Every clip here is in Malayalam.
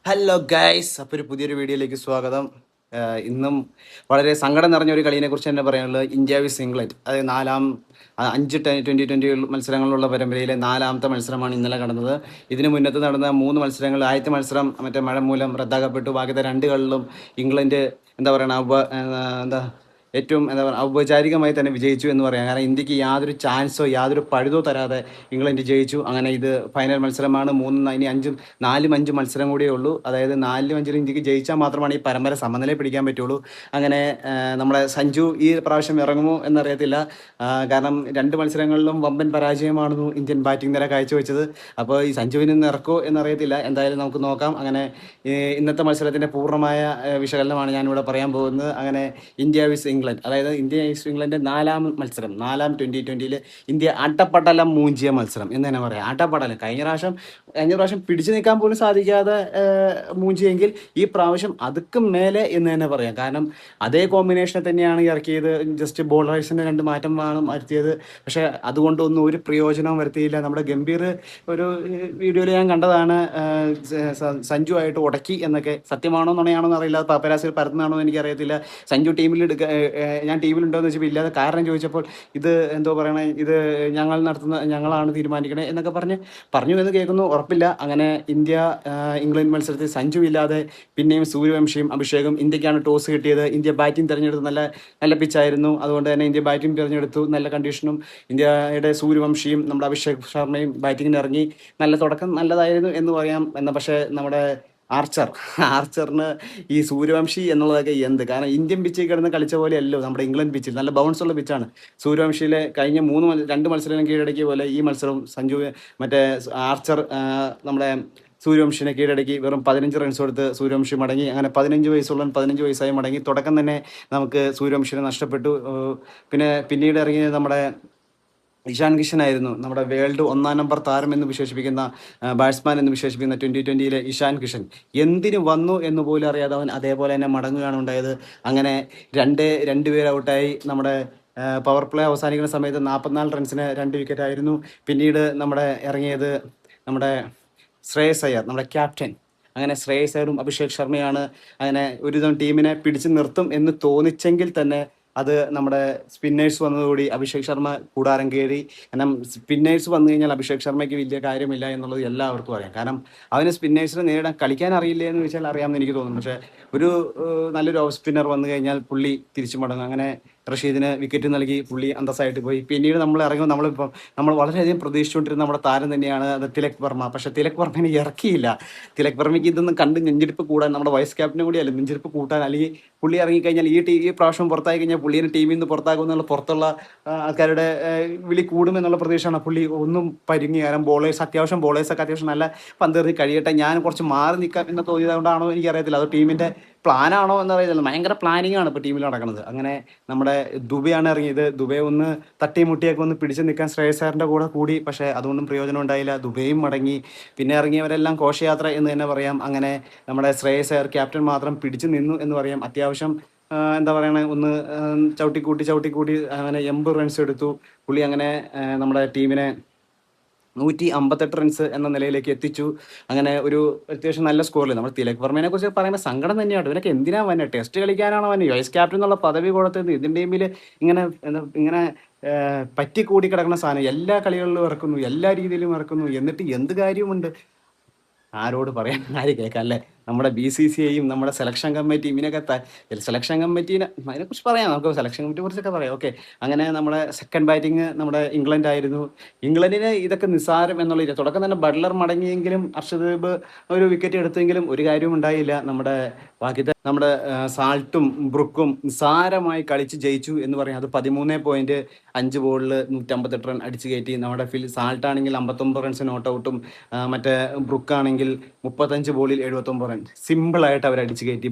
ഹലോ ഗൈസ്, അപ്പോൾ ഒരു പുതിയൊരു വീഡിയോയിലേക്ക് സ്വാഗതം. ഇന്നും വളരെ സങ്കടം നിറഞ്ഞ ഒരു കളിയെ കുറിച്ച് തന്നെ പറയാനുള്ളത് ഇന്ത്യ വിസ് ഇംഗ്ലണ്ട്. അതായത് 2020 മത്സരങ്ങളിലുള്ള പരമ്പരയിലെ 4ാമത്തെ മത്സരമാണ് ഇന്നലെ നടന്നത്. ഇതിന് മുന്നത്ത് നടന്ന 3 മത്സരങ്ങൾ, ആദ്യത്തെ മത്സരം മറ്റേ മഴ മൂലം റദ്ദാക്കപ്പെട്ടു. ബാക്കിത്തെ 2 കളിലും ഇംഗ്ലണ്ട് എന്താ പറയുക എന്താ ഏറ്റവും എന്താ പറയുക ഔപചാരികമായി തന്നെ വിജയിച്ചു എന്ന് പറയാം. കാരണം ഇന്ത്യക്ക് യാതൊരു ചാൻസോ യാതൊരു പഴുതോ തരാതെ ഇംഗ്ലണ്ട് ജയിച്ചു. അങ്ങനെ ഇത് ഫൈനൽ മത്സരമാണ്. ഇനി 4-5 മത്സരം കൂടിയേ ഉള്ളൂ. അതായത് 4-5 ഇന്ത്യക്ക് ജയിച്ചാൽ മാത്രമാണ് ഈ പരമ്പര സമനില പിടിക്കാൻ പറ്റുള്ളൂ. അങ്ങനെ നമ്മുടെ സഞ്ജു ഈ പ്രാവശ്യം ഇറങ്ങുമോ എന്നറിയത്തില്ല. കാരണം 2 മത്സരങ്ങളിലും വമ്പൻ പരാജയമാണെന്നു ഇന്ത്യൻ ബാറ്റിംഗ് നിര കാഴ്ചവെച്ചത്. അപ്പോൾ ഈ സഞ്ജുവിന് ഇന്ന് ഇറക്കുമോ എന്നറിയത്തില്ല. എന്തായാലും നമുക്ക് നോക്കാം. അങ്ങനെ ഇന്നത്തെ മത്സരത്തിൻ്റെ പൂർണ്ണമായ വിശകലനമാണ് ഞാനിവിടെ പറയാൻ പോകുന്നത്. അങ്ങനെ ഇന്ത്യ വിസ് ഇംഗ്ലണ്ട്, അതായത് ഇന്ത്യ വിസ് ഇംഗ്ലണ്ട് 4ാം മത്സരം, 4ാം 2020 ഇന്ത്യ അട്ടപ്പടലം മൂഞ്ചിയ മത്സരം എന്ന് തന്നെ പറയാം. അട്ടപ്പടലം കഴിഞ്ഞ പ്രാവശ്യം പിടിച്ചു നിൽക്കാൻ പോലും സാധിക്കാതെ മൂഞ്ചിയെങ്കിൽ ഈ പ്രാവശ്യം അതുക്കും മേലെ എന്ന് തന്നെ പറയാം. കാരണം അതേ കോമ്പിനേഷനെ തന്നെയാണ് ഇറക്കിയത്. ജസ്റ്റ് ബോളേഴ്സിൻ്റെ 2 മാറ്റമാണ് വരുത്തിയത്. പക്ഷേ അതുകൊണ്ടൊന്നും ഒരു പ്രയോജനവും വരുത്തിയില്ല. നമ്മുടെ ഗംഭീർ ഒരു വീഡിയോയിൽ ഞാൻ കണ്ടതാണ്, സഞ്ജു ആയിട്ട് ഉടക്കി എന്നൊക്കെ. സത്യമാണോ നുണയാണോ എന്നറിയില്ല, പാപ്പരാസിൽ പരത്തുന്നതാണോ എന്ന് എനിക്കറിയത്തില്ല. സഞ്ജു ഞാൻ ടീമിലുണ്ടോ എന്ന് വെച്ചപ്പോൾ ഇല്ലാതെ. കാരണം ചോദിച്ചപ്പോൾ ഇത് എന്തോ പറയണേ, ഇത് ഞങ്ങളാണ് തീരുമാനിക്കണേ എന്നൊക്കെ പറഞ്ഞു എന്ന് കേൾക്കുന്നു, ഉറപ്പില്ല. അങ്ങനെ ഇംഗ്ലണ്ട് മത്സരത്തിൽ സഞ്ജു ഇല്ലാതെ പിന്നെയും സൂര്യവംശിയും അഭിഷേകും. ഇന്ത്യക്കാണ് ടോസ് കിട്ടിയത്. ഇന്ത്യ ബാറ്റിംഗ് തിരഞ്ഞെടുത്ത് നല്ല നല്ല പിച്ചായിരുന്നു. അതുകൊണ്ട് തന്നെ ഇന്ത്യ ബാറ്റിംഗ് തിരഞ്ഞെടുത്തു, നല്ല കണ്ടീഷനും. ഇന്ത്യയുടെ സൂര്യവംശിയും നമ്മുടെ അഭിഷേക് ശർമ്മയും ബാറ്റിങ്ങിന് ഇറങ്ങി. നല്ല തുടക്കം നല്ലതായിരുന്നു എന്ന് പറയാം. പക്ഷേ നമ്മുടെ ആർച്ചറിന് ഈ സൂര്യവംശി എന്നുള്ളതൊക്കെ കാരണം ഇന്ത്യൻ പിച്ചിൽ കിടന്ന് കളിച്ച പോലെയല്ലോ നമ്മുടെ ഇംഗ്ലണ്ട് പിച്ചിൽ. നല്ല ബൗൺസ് ഉള്ള പിച്ചാണ്. സൂര്യവംശിയിലെ കഴിഞ്ഞ 2 മത്സരം കീഴടക്കിയ പോലെ ഈ മത്സരം ആർച്ചർ നമ്മുടെ സൂര്യവംശിനെ കീഴടക്കി വെറും 15 റൺസ് കൊടുത്ത് സൂര്യവംശി മടങ്ങി. അങ്ങനെ 15 വയസ്സായി മടങ്ങി. തുടക്കം തന്നെ നമുക്ക് സൂര്യവംശിനെ നഷ്ടപ്പെട്ടു. പിന്നീട് ഇറങ്ങിയത് നമ്മുടെ ഇഷാൻ കിഷൻ ആയിരുന്നു. നമ്മുടെ വേൾഡ് 1-ാം നമ്പർ താരം എന്ന് വിശേഷിപ്പിക്കുന്ന ബാറ്റ്സ്മാൻ എന്ന് വിശേഷിപ്പിക്കുന്ന 2020 ഇഷാൻ കിഷൻ എന്തിനു വന്നു എന്ന് പോലും അറിയാതെ അവൻ അതേപോലെ തന്നെ മടങ്ങുകയാണ് ഉണ്ടായത്. അങ്ങനെ രണ്ട് പേര് ഔട്ടായി. നമ്മുടെ പവർ പ്ലേ അവസാനിക്കുന്ന സമയത്ത് 44 റൺസിന് 2 വിക്കറ്റ് ആയിരുന്നു. പിന്നീട് ഇറങ്ങിയത് നമ്മുടെ ശ്രേയസ് അയ്യർ, നമ്മുടെ ക്യാപ്റ്റൻ. അങ്ങനെ ശ്രേയസ് അയ്യറും അഭിഷേക് ശർമ്മയാണ്. അങ്ങനെ ഒരുവിധം ടീമിനെ പിടിച്ചു നിർത്തും എന്ന് തോന്നിച്ചെങ്കിൽ തന്നെ അത് നമ്മുടെ സ്പിന്നേഴ്സ് വന്നതോടുകൂടി അഭിഷേക് ശർമ്മ കൂടാരം കയറി. കാരണം സ്പിന്നേഴ്സ് വന്നു കഴിഞ്ഞാൽ അഭിഷേക് ശർമ്മയ്ക്ക് വലിയ കാര്യമില്ല എന്നുള്ളത് എല്ലാവർക്കും അറിയാം. കാരണം അവന് സ്പിന്നേഴ്സിനെ കളിക്കാൻ അറിയില്ല എന്ന് ചോദിച്ചാൽ അറിയാമെന്ന് എനിക്ക് തോന്നുന്നു. പക്ഷേ നല്ലൊരു ഓഫ് സ്പിന്നർ വന്നു കഴിഞ്ഞാൽ പുള്ളി തിരിച്ചു മടങ്ങും. അങ്ങനെ റഷീദിന് വിക്കറ്റ് നൽകി പുള്ളി അന്തസ്സായിട്ട് പോയി. പിന്നീട് നമ്മൾ വളരെയധികം പ്രതീക്ഷിച്ചുകൊണ്ടിരുന്ന നമ്മുടെ താരം തന്നെയാണ് അത് തിലക് വർമ്മ. പക്ഷേ തിലക് വർമ്മനെ ഇറക്കിയില്ല. തിലക് വർമ്മയ്ക്ക് ഇതൊന്നും കണ്ട് നെഞ്ചിരിപ്പ് കൂടാൻ, നമ്മുടെ വൈസ് ക്യാപ്റ്റനും കൂടിയല്ല നെഞ്ചിരിപ്പ് കൂട്ടാൻ, അല്ലെങ്കിൽ പുള്ളി ഇറങ്ങിക്കഴിഞ്ഞാൽ ഈ പ്രാവശ്യം പുറത്തായി കഴിഞ്ഞാൽ പുള്ളിയെ ടീമിൽ നിന്ന് പുറത്താക്കുമെന്നുള്ള പുറത്തുള്ള ആൾക്കാരുടെ വിളി കൂടുമെന്നുള്ള പ്രതീക്ഷയാണ്. പുള്ളി ഒന്നും പരിങ്ങി. കാരണം ബോളേഴ്സൊക്കെ അത്യാവശ്യം നല്ല പന്തെറിഞ്ഞ് കഴിയട്ടെ, ഞാൻ കുറച്ച് മാറി നിൽക്കാം എന്ന് തോന്നിയതുകൊണ്ടാണോ എനിക്കറിയത്തില്ല. അത് ടീമിൻ്റെ പ്ലാനാണോ എന്നറിയത്തില്ല. ഭയങ്കര പ്ലാനിങ് ആണ് ഇപ്പോൾ ടീമിൽ നടക്കുന്നത്. അങ്ങനെ നമ്മുടെ ദുബെയാണ് ഇറങ്ങിയത്. ദുബെ ഒന്ന് തട്ടിമുട്ടിയൊക്കെ ഒന്ന് പിടിച്ചു നിൽക്കാൻ ശ്രേയസ് അയ്യറിൻ്റെ കൂടെ കൂടി. പക്ഷേ അതുകൊണ്ടും പ്രയോജനം ഉണ്ടായില്ല. ദുബെയും മടങ്ങി. പിന്നെ ഇറങ്ങിയവരെല്ലാം ഘോഷയാത്ര എന്ന് തന്നെ പറയാം. അങ്ങനെ നമ്മുടെ ശ്രേയസ് അയ്യർ ക്യാപ്റ്റൻ മാത്രം പിടിച്ചു നിന്നു എന്ന് പറയാം. അത്യാവശ്യം എന്താ പറയണേ, ഒന്ന് ചവിട്ടിക്കൂട്ടി അങ്ങനെ 80 റൺസ് എടുത്തു പുള്ളി. അങ്ങനെ നമ്മുടെ ടീമിനെ 158 റൺസ് എന്ന നിലയിലേക്ക് എത്തിച്ചു. അങ്ങനെ ഒരു അത്യാവശ്യം നല്ല സ്കോറിൽ നമ്മൾ തിലക് വർമ്മയെ കുറിച്ച് പറയുമ്പോൾ സങ്കടം തന്നെയാണ്. ഇവനൊക്കെ എന്തിനാ വന്നെ? ടെസ്റ്റ് കളിക്കാനാണോ വന്നെ? വൈസ് ക്യാപ്റ്റൻ എന്നുള്ള പദവി കൊടുത്തത് ഇന്ത്യൻ ടീമിൽ ഇങ്ങനെ പറ്റിക്കൂടി കിടക്കുന്ന സാധനം. എല്ലാ കളികളിലും ഇറക്കുന്നു, എല്ലാ രീതിയിലും ഇറക്കുന്നു. എന്നിട്ട് എന്ത് കാര്യമുണ്ട്? ആരോട് പറയാൻ, ആര് കേൾക്കാം അല്ലേ? നമ്മുടെ BCCIയും നമ്മുടെ സെലക്ഷൻ കമ്മിറ്റി സെലക്ഷൻ കമ്മിറ്റീനെ അതിനെക്കുറിച്ച് പറയാം. നമുക്ക് സെലക്ഷൻ കമ്മിറ്റിയെ കുറിച്ചൊക്കെ പറയാം. ഓക്കെ. അങ്ങനെ നമ്മുടെ സെക്കൻഡ് ബാറ്റിംഗ് നമ്മുടെ ഇംഗ്ലണ്ട് ആയിരുന്നു. ഇംഗ്ലണ്ടിന് ഇതൊക്കെ നിസ്സാരം എന്നുള്ള തുടക്കം തന്നെ ബട്ട്ലർ മടങ്ങിയെങ്കിലും അർഷദീപ് ഒരു വിക്കറ്റ് എടുത്തെങ്കിലും ഒരു കാര്യവും ഉണ്ടായില്ല. നമ്മുടെ സാൾട്ടും ബ്രുക്കും നിസ്സാരമായി കളിച്ച് ജയിച്ചു എന്ന് പറയാം. അത് 13.5 ബോളിൽ 158 റൺ അടിച്ചു കയറ്റി. നമ്മുടെ സാൾട്ടാണെങ്കിൽ 59 റൺസ് നോട്ട് ഔട്ടും മറ്റേ ബ്രുക്കാണെങ്കിൽ 35 ബോളിൽ 79 റൺ സിമ്പിളായിട്ട് അവർ അടിച്ചു കയറ്റി.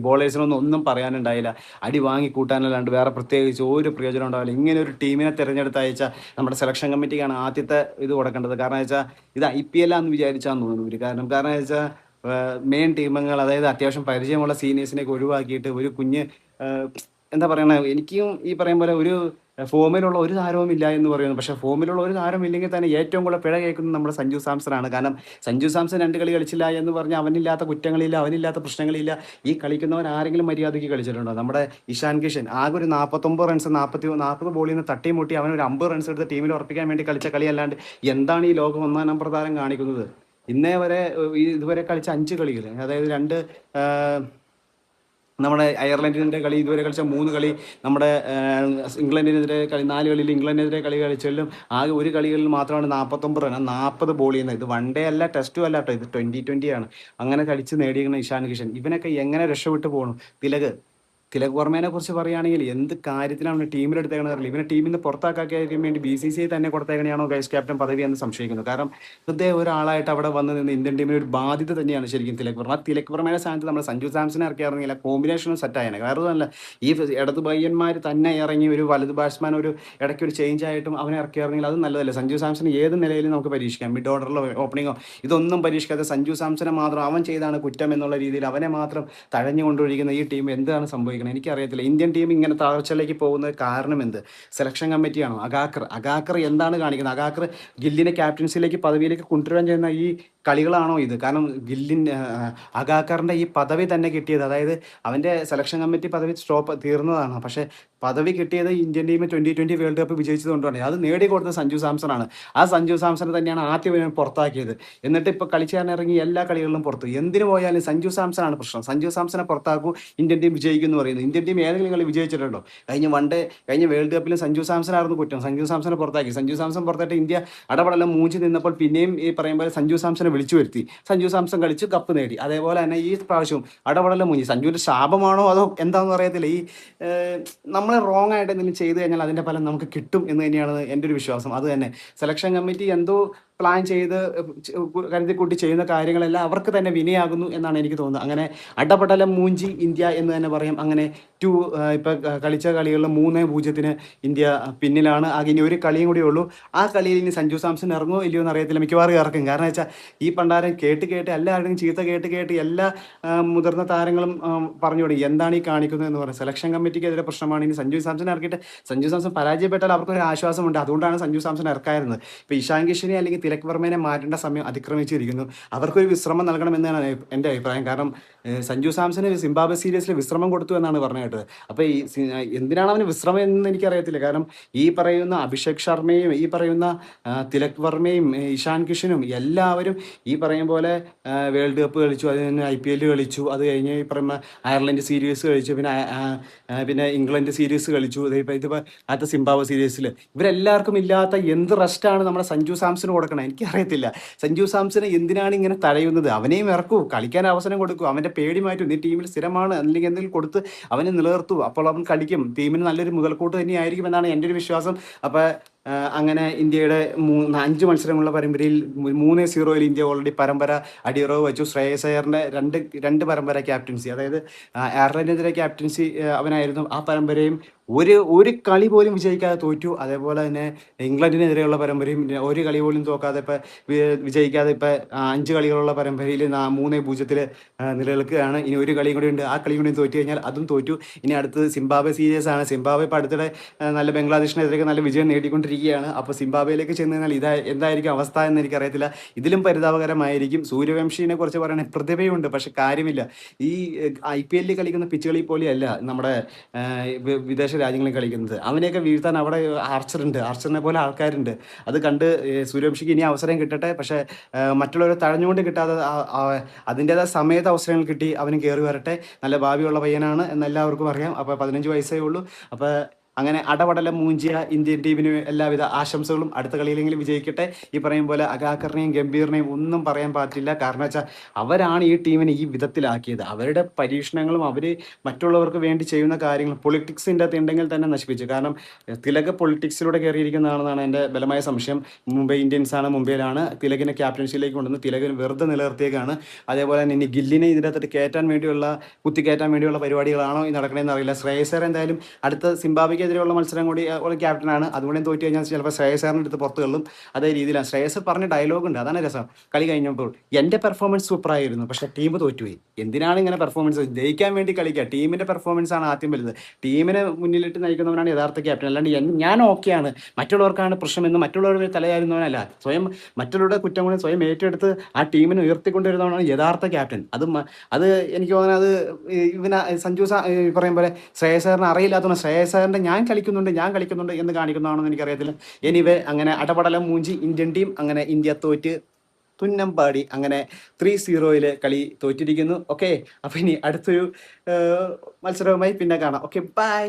ഒന്നും പറയാനുണ്ടായില്ല. അടി വാങ്ങി കൂട്ടാനല്ലാണ്ട് വേറെ പ്രത്യേകിച്ച് ഒരു പ്രയോജനം ഉണ്ടാവില്ല. ഇങ്ങനെ ഒരു ടീമിനെ തിരഞ്ഞെടുത്തയച്ച നമ്മുടെ സെലക്ഷൻ കമ്മിറ്റിക്കാണ് ആദ്യത്തെ ഇത് കൊടുക്കേണ്ടത്. കാരണം വെച്ചാൽ ഇത് IPL ആണെന്ന് വിചാരിച്ചാന്ന് തോന്നുന്നു. കാരണം വെച്ചാൽ മെയിൻ ടീമുകൾ, അതായത് അത്യാവശ്യം പരിചയമുള്ള സീനിയേഴ്സിനെയൊക്കെ ഒഴിവാക്കിയിട്ട് ഒരു കുഞ്ഞ് എന്താ പറയണേ, എനിക്കും ഈ പറയും പോലെ ഒരു ഫോമിലുള്ള ഒരു താരവും ഇല്ല എന്ന് പറയുന്നു. പക്ഷേ ഫോമിലുള്ള ഒരു താരം ഇല്ലെങ്കിൽ തന്നെ ഏറ്റവും കൂടുതൽ പിഴ കേൾക്കുന്നത് നമ്മുടെ സഞ്ജു സാംസണാണ്. കാരണം സഞ്ജു സാംസൺ 2 കളി കളിച്ചില്ല എന്ന് പറഞ്ഞ് അവനില്ലാത്ത കുറ്റങ്ങളില്ല, അവനില്ലാത്ത പ്രശ്നങ്ങളില്ല. ഈ കളിക്കുന്നവൻ ആരെങ്കിലും മര്യാദയ്ക്ക് കളിച്ചിട്ടുണ്ടോ? നമ്മുടെ ഇഷാൻ കിഷൻ ആകെ ഒരു 49 റൺസ് 40 ബോളിൽ നിന്ന് തട്ടിമുട്ടി അവൻ ഒരു 50 റൺസ് എടുത്ത് ടീമിൽ ഉറപ്പിക്കാൻ വേണ്ടി കളിച്ച കളിയല്ലാണ്ട് എന്താണ് ഈ ലോകം 1-ാം നമ്പർ താരം കാണിക്കുന്നത്? ഇന്നേ വരെ ഇതുവരെ കളിച്ച 5 കളികൾ, അതായത് 2 നമ്മുടെ അയർലൻഡിൻ്റെ കളി, ഇതുവരെ കളിച്ച 3 കളി, നമ്മുടെ ഇംഗ്ലണ്ടിനെതിരെ കളി 4 കളിയിൽ ഇംഗ്ലണ്ടിനെതിരെ കളി കളിച്ചാലും ആകെ ഒരു കളികളിൽ മാത്രമാണ് 49 റൺ 40 ബോൾ ചെയ്യുന്നത്. ഇത് വൺ ഡേ അല്ല, ടെസ്റ്റും അല്ല കേട്ടോ, ഇത് 2020 ആണ്. അങ്ങനെ കളിച്ച് നേടിയിരിക്കുന്ന ഇഷാൻ കിഷൻ ഇവനൊക്കെ എങ്ങനെ രക്ഷപ്പെട്ടു പോകണം? തിലക് വർമ്മേനെ കുറിച്ച് പറയുകയാണെങ്കിൽ എന്ത് കാര്യത്തിലാണ് ടീമിലെടുത്തേക്കണെന്ന് അറിയില്ല. ഇവനെ ടീമിൽ നിന്ന് പുറത്താക്കാൻ വേണ്ടി BCCI തന്നെ കൊടുത്തേക്കണെയാണോ വൈസ് ക്യാപ്റ്റൻ പദവി എന്ന് സംശയിക്കുന്നു. കാരണം വെറുതെ ഒരാളായിട്ട് അവിടെ വന്ന് നിന്ന് ഇന്ത്യൻ ടീമിന് ഒരു ബാധ്യത തന്നെയാണ് ശരിക്കും തിലക് വർമ്മ. തിലക് വർമ്മയുടെ സ്ഥാനത്ത് നമ്മൾ സഞ്ജു സാംസനെ ഇറക്കിയായിരുന്നെങ്കിൽ കോമ്പിനേഷനും സെറ്റായാണ്. വേറെ തന്നെ ഈ ഇടത് പയ്യന്മാർ തന്നെ ഇറങ്ങി ഒരു വലത് ബാറ്റ്സ്മാൻ ഒരു ഇടയ്ക്ക് ഒരു ചേഞ്ച് ആയിട്ടും അവനെ ഇറക്കിയായിരുന്നെങ്കിൽ അത് നല്ലതല്ലേ. സഞ്ജു സാംസൺ ഏത് നിലയിലും നമുക്ക് പരീക്ഷിക്കാം, മിഡ് ഓർഡറിലോ ഓപ്പണിങ്ങോ ഇതൊന്നും പരീക്ഷിക്കാതെ സഞ്ജു സാംസനെ മാത്രം അവൻ ചെയ്താണ് കുറ്റം എന്നുള്ള രീതിയിൽ അവനെ മാത്രം തഴഞ്ഞു കൊണ്ടിരിക്കുന്ന ഈ ടീം എന്താണ് സംഭവിക്കുന്നത് എനിക്കറിയത്തില്ല. ഇന്ത്യൻ ടീം ഇങ്ങനെ തകർച്ചയിലേക്ക് പോകുന്നത് കാരണം എന്ത്? സെലക്ഷൻ കമ്മിറ്റിയാണോ? അഗാക്കർ എന്താണ് കാണിക്കുന്നത്? അഗാക്കർ ഗില്ലിനെ ക്യാപ്റ്റൻസിയിലേക്ക് പദവിയിലേക്ക് കൊണ്ടുവരാൻ ചെയ്യുന്ന ഈ കളികളാണോ ഇത്? കാരണം അഗാക്കറിൻ്റെ ഈ പദവി തന്നെ കിട്ടിയത്, അതായത് അവൻ്റെ സെലക്ഷൻ കമ്മിറ്റി പദവി തീർന്നതാണ്, പക്ഷേ പദവി കിട്ടിയത് ഇന്ത്യൻ ടീം 2020 വേൾഡ് കപ്പ് വിജയിച്ചത് കൊണ്ടാണ്. അത് നേടിക്കൊടുത്തത് സഞ്ജു സാംസണാണ്. ആ സഞ്ജു സാംസൺ തന്നെയാണ് ആദ്യം പുറത്താക്കിയത്. എന്നിട്ട് ഇപ്പോൾ കളിച്ചാൻ ഇറങ്ങി എല്ലാ കളികളിലും പുറത്തു. എന്തിനു പോയാലും സഞ്ജു സാംസണാണ് പ്രശ്നം. സഞ്ജു സാംസനെ പുറത്താക്കൂ, ഇന്ത്യൻ ടീം വിജയിക്കും എന്ന് പറയുന്നത്. ഇന്ത്യൻ ടീം ഏതെങ്കിലും കളി വിജയിച്ചിട്ടുണ്ടോ? കഴിഞ്ഞ വേൾഡ് കപ്പിലും സഞ്ജു സാംസണായിരുന്നു കുറ്റം. സഞ്ജു സാംസനെ പുറത്താക്കി. സഞ്ജു സാംസൺ പുറത്തായിട്ട് ഇന്ത്യ അടപടലം മൂഞ്ചി നിന്നപ്പോൾ പിന്നെയും ഈ പറയുമ്പോൾ സഞ്ജു സാംസനെ വിളിച്ചു വരുത്തി. സഞ്ജു സാംസൺ കളിച്ച് കപ്പ് നേടി. അതേപോലെ തന്നെ ഈ പ്രാവശ്യവും അടപടലം മൂഞ്ചി. സഞ്ജുവിൻ്റെ ശാപമാണോ അതോ എന്താണെന്ന് അറിയത്തില്ല. ഈ നമ്മൾ റോങ് ആയിട്ട് എന്തെങ്കിലും ചെയ്തു കഴിഞ്ഞാൽ അതിൻ്റെ ഫലം നമുക്ക് കിട്ടും എന്ന് തന്നെയാണ് എൻ്റെ ഒരു വിശ്വാസം. അത് തന്നെ സെലക്ഷൻ കമ്മിറ്റി എന്തോ പ്ലാൻ ചെയ്ത് കരുതിക്കൂട്ടി ചെയ്യുന്ന കാര്യങ്ങളെല്ലാം അവർക്ക് തന്നെ വിനയാകുന്നു എന്നാണ് എനിക്ക് തോന്നുന്നത്. അങ്ങനെ അടപടലം മൂഞ്ചി ഇന്ത്യ എന്ന് തന്നെ പറയാം. അങ്ങനെ ഇപ്പം കളിച്ച കളികളിൽ 3-0 ഇന്ത്യ പിന്നിലാണ്. ഇനി ഒരു കളിയും കൂടിയേ ഉള്ളൂ. ആ കളിയിൽ ഇനി സഞ്ജു സാംസൺ ഇറങ്ങുമോ ഇല്ലയോ എന്ന് അറിയത്തില്ല. മിക്കവാറും ഇറക്കും. കാരണം വെച്ചാൽ ഈ പണ്ടാരം കേട്ട് എല്ലാവരുടെയും ചീത്ത കേട്ട് എല്ലാ മുതിർന്ന താരങ്ങളും പറഞ്ഞു തുടങ്ങി എന്താണ് ഈ കാണിക്കുന്നത് എന്ന് പറയും. സെലക്ഷൻ കമ്മിറ്റിക്കെതിരെ പ്രശ്നമാണ്. ഇനി സഞ്ജു സാംസൺ ഇറക്കിയിട്ട് സഞ്ജു സാംസൺ പരാജയപ്പെട്ടാൽ അവർക്കൊരു ആശ്വാസമുണ്ട്. അതുകൊണ്ടാണ് സഞ്ജു സാംസൺ ഇറക്കായിരുന്നത്. ഇപ്പോൾ ഇഷാൻ കിഷനെ അല്ലെങ്കിൽ തിലക് വർമ്മേനെ മാറ്റേണ്ട സമയം അതിക്രമിച്ചിരിക്കുന്നു. അവർക്കൊരു വിശ്രമം നൽകണമെന്നാണ് എൻ്റെ അഭിപ്രായം. കാരണം സഞ്ജു സാംസന് സിംബാബ്വെ സീരീസിൽ വിശ്രമം കൊടുത്തു എന്നാണ് പറഞ്ഞു കേട്ടത്. അപ്പോൾ ഈ എന്തിനാണ് അവന് വിശ്രമം എന്ന് എനിക്കറിയത്തില്ല. കാരണം ഈ പറയുന്ന അഭിഷേക് ശർമ്മയും ഈ പറയുന്ന തിലക് വർമ്മയും ഇഷാൻ കിഷനും എല്ലാവരും ഈ പറയും പോലെ വേൾഡ് കപ്പ് കളിച്ചു, അത് കഴിഞ്ഞ് IPL കളിച്ചു, അത് കഴിഞ്ഞ് ഈ പറയുന്ന അയർലൻഡ് സീരീസ് കളിച്ചു, പിന്നെ ഇംഗ്ലണ്ട് സീരീസ് കളിച്ചു, ഇതിപ്പോൾ അടുത്ത സിംബാബ്വെ സീരീസിൽ. ഇവരെല്ലാവർക്കും ഇല്ലാത്ത എന്ത് റെസ്റ്റാണ് നമ്മുടെ സഞ്ജു സാംസന് കൊടുക്കണം? എനിക്കറിയത്തില്ല. സഞ്ജു സാംസന് എന്തിനാണ് ഇങ്ങനെ തടയുന്നത്? അവനെയും ഇറക്കൂ, കളിക്കാൻ അവസരം കൊടുക്കൂ, അവൻ്റെ പേടി മാറ്റും. നീ ടീമിൽ സ്ഥിരമാണ് അല്ലെങ്കിൽ എന്തെങ്കിലും കൊടുത്ത് അവനെ നിലനിർത്തൂ. അപ്പോൾ അവൻ കളിക്കും. ടീമിന് നല്ലൊരു മുതൽക്കൂട്ട് തന്നെയായിരിക്കും എന്നാണ് എൻ്റെ ഒരു വിശ്വാസം. അപ്പോൾ അങ്ങനെ ഇന്ത്യയുടെ 5 മത്സരങ്ങളുള്ള പരമ്പരയിൽ 3-0 ഇന്ത്യ ഓൾറെഡി പരമ്പര അടിയുറവ് വെച്ചു. ശ്രേയസ് അയ്യറിൻ്റെ രണ്ട് പരമ്പര ക്യാപ്റ്റൻസി, അതായത് അയർലൻഡിനെതിരെ ക്യാപ്റ്റൻസി അവനായിരുന്നു. ആ പരമ്പരയും ഒരു കളി പോലും വിജയിക്കാതെ തോറ്റു. അതേപോലെ തന്നെ ഇംഗ്ലണ്ടിനെതിരെയുള്ള പരമ്പരയും ഒരു കളി പോലും തോക്കാതെ ഇപ്പം വിജയിക്കാതെ ഇപ്പം 5 കളികളുള്ള പരമ്പരയിൽ 3-0 നിലനിൽക്കുകയാണ്. ഇനി ഒരു കളിയും കൂടി ഉണ്ട്. ആ കളിയും കൂടി തോറ്റു കഴിഞ്ഞാൽ അതും തോറ്റു. ഇനി അടുത്തത് സിംബാബ്വെ സീരീസ് ആണ്. സിംബാബ്വെ ഇപ്പോൾ അടുത്തിടെ നല്ല ബംഗ്ലാദേശിനെതിരെ നല്ല വിജയം നേടിക്കൊണ്ടിരിക്കുകയാണ്. അപ്പോൾ സിംബാബ്വെയിലേക്ക് ചെന്ന് കഴിഞ്ഞാൽ എന്തായിരിക്കും അവസ്ഥ എന്ന് എനിക്കറിയത്തില്ല. ഇതിലും പരിതാപകരമായിരിക്കും. സൂര്യവംശിനെ കുറിച്ച് പറയുകയാണെങ്കിൽ പ്രതിഭയുണ്ട്, പക്ഷെ കാര്യമില്ല. ഈ IPL കളിക്കുന്ന പിച്ചുകളിൽ പോലെയല്ല നമ്മുടെ വിദേശ രാജ്യങ്ങളിൽ കളിക്കുന്നത്. അവനെയൊക്കെ വീഴ്ത്താൻ അവിടെ ആർച്ചറിനെ പോലെ ആൾക്കാരുണ്ട്. അത് കണ്ട് സൂര്യവംശിക്ക് ഇനി അവസരം കിട്ടട്ടെ. പക്ഷേ മറ്റുള്ളവരെ തഴഞ്ഞുകൊണ്ട് കിട്ടാതെ അതിൻ്റേതായ സമയത്ത് അവസരങ്ങൾ കിട്ടി അവന് കയറി വരട്ടെ. നല്ല ഭാവിയുള്ള പയ്യനാണ് എന്നെല്ലാവർക്കും അറിയാം. അപ്പോൾ 15 വയസ്സേ ഉള്ളൂ. അപ്പോൾ അങ്ങനെ അടപടലം മൂഞ്ചിയ ഇന്ത്യൻ ടീമിന് എല്ലാവിധ ആശംസകളും. അടുത്ത കളിയിലെങ്കിലും വിജയിക്കട്ടെ. ഈ പറയും പോലെ അഗാക്കറിനെയും ഗംഭീറിനെയും ഒന്നും പറയാൻ പറ്റില്ല. കാരണം വെച്ചാൽ അവരാണ് ഈ ടീമിനെ ഈ വിധത്തിലാക്കിയത്. അവരുടെ പരീക്ഷണങ്ങളും അവർ മറ്റുള്ളവർക്ക് വേണ്ടി ചെയ്യുന്ന കാര്യങ്ങളും പൊളിറ്റിക്സിൻ്റെ അകത്ത് ഉണ്ടെങ്കിൽ തന്നെ നശിപ്പിച്ചു. കാരണം തിലക് പൊളിറ്റിക്സിലൂടെ കയറിയിരിക്കുന്നതാണെന്നാണ് എൻ്റെ ബലമായ സംശയം. മുംബൈ ഇന്ത്യൻസാണ്, മുംബൈയിലാണ്. തിലകിനെ ക്യാപ്റ്റൻസിയിലേക്ക് കൊണ്ടുവന്ന് തിലകിന് വെറുതെ നിലനിർത്തിയേക്കാണ്. അതേപോലെ തന്നെ ഇനി ഗില്ലിനെ ഇതിനകത്ത് കുത്തിക്കയറ്റാൻ വേണ്ടിയുള്ള പരിപാടികളാണോ ഈ നടക്കണമെന്ന് അറിയില്ല. ശ്രേയസ് അയ്യർ എന്തായാലും അടുത്ത സിംബാബ്വെക്ക് ഇന്ത്യക്കെതിരെയുള്ള മത്സരം കൂടി ഉള്ള ക്യാപ്റ്റനാണ്. അതുകൂടെയും തോറ്റു കഴിഞ്ഞാൽ ചിലപ്പോൾ ശ്രേയസറിൻ്റെ അടുത്ത് പുറത്ത് കൊള്ളും. അതേ രീതിയിലാണ് ശ്രേയസ് പറഞ്ഞ ഡയലോഗ് ഉണ്ട്, അതാണ് രസം. കളി കഴിഞ്ഞപ്പോൾ എൻ്റെ പെർഫോമൻസ് സൂപ്പറായിരുന്നു, പക്ഷേ ടീം തോറ്റുപോയി. എന്തിനാണ് ഇങ്ങനെ പെർഫോമൻസ്? ജയിക്കാൻ വേണ്ടി കളിക്കുക. ടീമിൻ്റെ പെർഫോമൻസ് ആണ് ആദ്യം വലുത്. ടീമിനെ മുന്നിലിട്ട് നയിക്കുന്നവനാണ് യഥാർത്ഥ ക്യാപ്റ്റൻ. അല്ലാണ്ട് ഞാൻ ഓക്കെയാണ്, മറ്റുള്ളവർക്കാണ് പ്രശ്നമെന്ന് മറ്റുള്ളവരുടെ തലയായിരുന്നവനല്ല. സ്വയം മറ്റുള്ളവരുടെ കുറ്റങ്ങളും സ്വയം ഏറ്റെടുത്ത് ആ ടീമിനെ ഉയർത്തിക്കൊണ്ടുവരുന്നവനാണ് യഥാർത്ഥ ക്യാപ്റ്റൻ. അത് എനിക്ക് തോന്നുന്നത് അത് ഇവന പറയും പോലെ ശ്രേയസറിന് അറിയില്ലാത്തതുകൊണ്ട് ശ്രേയസറിൻ്റെ ഞാൻ കളിക്കുന്നുണ്ട് എന്ന് കാണിക്കുന്നതാണെന്ന് എനിക്കറിയത്തില്ല. എനിവേ അങ്ങനെ അടപടലം മൂഞ്ചി ഇന്ത്യൻ ടീം അങ്ങനെ ഇന്ത്യ തോറ്റ് തുന്നമ്പാടി അങ്ങനെ 3-0 കളി തോറ്റിരിക്കുന്നു. ഓക്കെ, അപ്പം ഇനി അടുത്തൊരു മത്സരവുമായി പിന്നെ കാണാം. Okay, by.